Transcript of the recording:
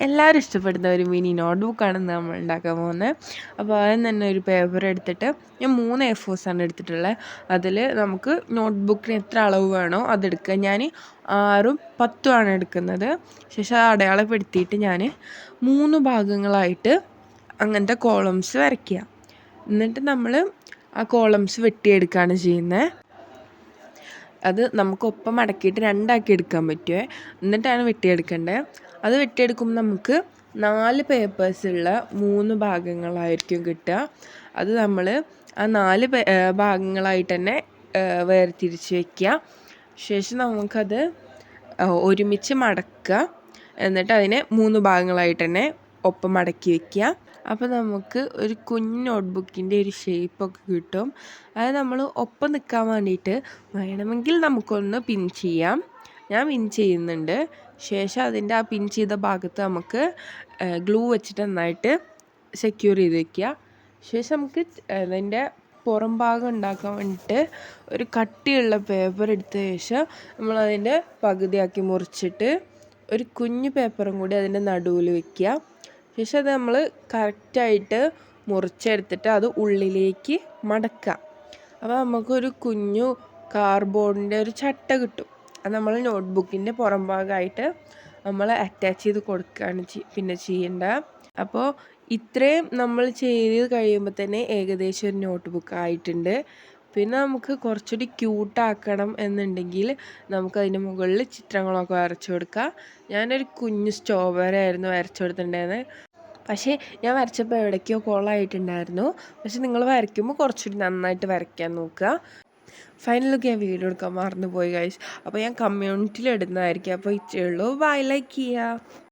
എല്ലാവരും ഇഷ്ടപ്പെടുന്ന ഒരു മിനി നോട്ട് ബുക്കാണ് നമ്മൾ ഉണ്ടാക്കാൻ പോകുന്നത്. അപ്പോൾ ആദ്യം തന്നെ ഒരു പേപ്പർ എടുത്തിട്ട് ഞാൻ 3 A4 ആണ് എടുത്തിട്ടുള്ളത്. അതിൽ നമുക്ക് നോട്ട് ബുക്കിന് എത്ര അളവ് വേണോ അതെടുക്കുക. ഞാൻ 6ഉം 10ഉം ആണ് എടുക്കുന്നത്. ശേഷം അടയാളപ്പെടുത്തിയിട്ട് ഞാൻ 3 ഭാഗങ്ങളായിട്ട് അങ്ങനത്തെ കോളംസ് വരയ്ക്കുക. എന്നിട്ട് നമ്മൾ ആ കോളംസ് വെട്ടിയെടുക്കുകയാണ് ചെയ്യുന്നത്. അത് നമുക്കൊപ്പം മടക്കിയിട്ട് 2ആക്കി എടുക്കാൻ പറ്റുമേ. എന്നിട്ടാണ് വെട്ടിയെടുക്കേണ്ടത്. അത് വെട്ടിയെടുക്കുമ്പോൾ നമുക്ക് 4 പേപ്പേഴ്സുള്ള 3 ഭാഗങ്ങളായിരിക്കും കിട്ടുക. അത് നമ്മൾ ആ 4 ഭാഗങ്ങളായിട്ട് തന്നെ വേർതിരിച്ച് വയ്ക്കുക. ശേഷം നമുക്കത് ഒരുമിച്ച് മടക്കുക. എന്നിട്ട് അതിനെ 3 ഭാഗങ്ങളായിട്ട് തന്നെ ഒപ്പം മടക്കി വയ്ക്കുക. അപ്പോൾ നമുക്ക് ഒരു കുഞ്ഞ് നോട്ട് ബുക്കിൻ്റെ ഒരു ഷേപ്പൊക്കെ കിട്ടും. അത് നമ്മൾ ഒപ്പം നിൽക്കാൻ വേണ്ടിയിട്ട് വേണമെങ്കിൽ നമുക്കൊന്ന് പിൻ ചെയ്യാം. ഞാൻ പിൻ ചെയ്യുന്നുണ്ട്. ശേഷം അതിൻ്റെ ആ പിൻ ചെയ്ത ഭാഗത്ത് നമുക്ക് ഗ്ലൂ വെച്ചിട്ട് നന്നായിട്ട് സെക്യൂർ ചെയ്ത് വയ്ക്കുക. ശേഷം നമുക്ക് അതിൻ്റെ പുറം ഭാഗം ഉണ്ടാക്കാൻ വേണ്ടിയിട്ട് ഒരു കട്ടിയുള്ള പേപ്പർ എടുത്ത ശേഷം നമ്മളതിൻ്റെ പകുതിയാക്കി മുറിച്ചിട്ട് ഒരു കുഞ്ഞു പേപ്പറും കൂടി അതിൻ്റെ നടുവിൽ വയ്ക്കുക. ശേഷം അത് നമ്മൾ കറക്റ്റായിട്ട് മുറിച്ചെടുത്തിട്ട് അത് ഉള്ളിലേക്ക് മടക്കുക. അപ്പോൾ നമുക്കൊരു കുഞ്ഞു കാർഡ്ബോർഡിൻ്റെ ഒരു ചട്ട കിട്ടും. അത് നമ്മൾ നോട്ട് ബുക്കിൻ്റെ പുറം ഭാഗമായിട്ട് നമ്മൾ അറ്റാച്ച് ചെയ്ത് കൊടുക്കുകയാണ് പിന്നെ ചെയ്യേണ്ടത്. അപ്പോൾ ഇത്രയും നമ്മൾ ചെയ്ത് കഴിയുമ്പോൾ തന്നെ ഏകദേശം ഒരു നോട്ട് ബുക്ക് ആയിട്ടുണ്ട്. പിന്നെ നമുക്ക് കുറച്ചുകൂടി ക്യൂട്ടാക്കണം എന്നുണ്ടെങ്കിൽ നമുക്കതിൻ്റെ മുകളിൽ ചിത്രങ്ങളൊക്കെ വരച്ചു കൊടുക്കാം. ഞാനൊരു കുഞ്ഞു സ്ട്രോബെറി ആയിരുന്നു വരച്ചു കൊടുത്തിട്ടുണ്ടായിരുന്നത്. പക്ഷേ ഞാൻ വരച്ചപ്പോൾ എവിടേക്കോ കോളായിട്ടുണ്ടായിരുന്നു. പക്ഷെ നിങ്ങൾ വരയ്ക്കുമ്പോൾ കുറച്ചുകൂടി നന്നായിട്ട് വരയ്ക്കാൻ നോക്കുക. ഫൈനലൊക്കെ ഞാൻ വീഡിയോ എടുക്കാൻ മറന്നുപോയി ഗൈസ്. അപ്പോൾ ഞാൻ കമ്മ്യൂണിറ്റിയിൽ ഇടുന്നതായിരിക്കും. അപ്പോൾ ഇത്രയേ ഉള്ളൂ. ബൈ, ലൈക്ക് ചെയ്യുക.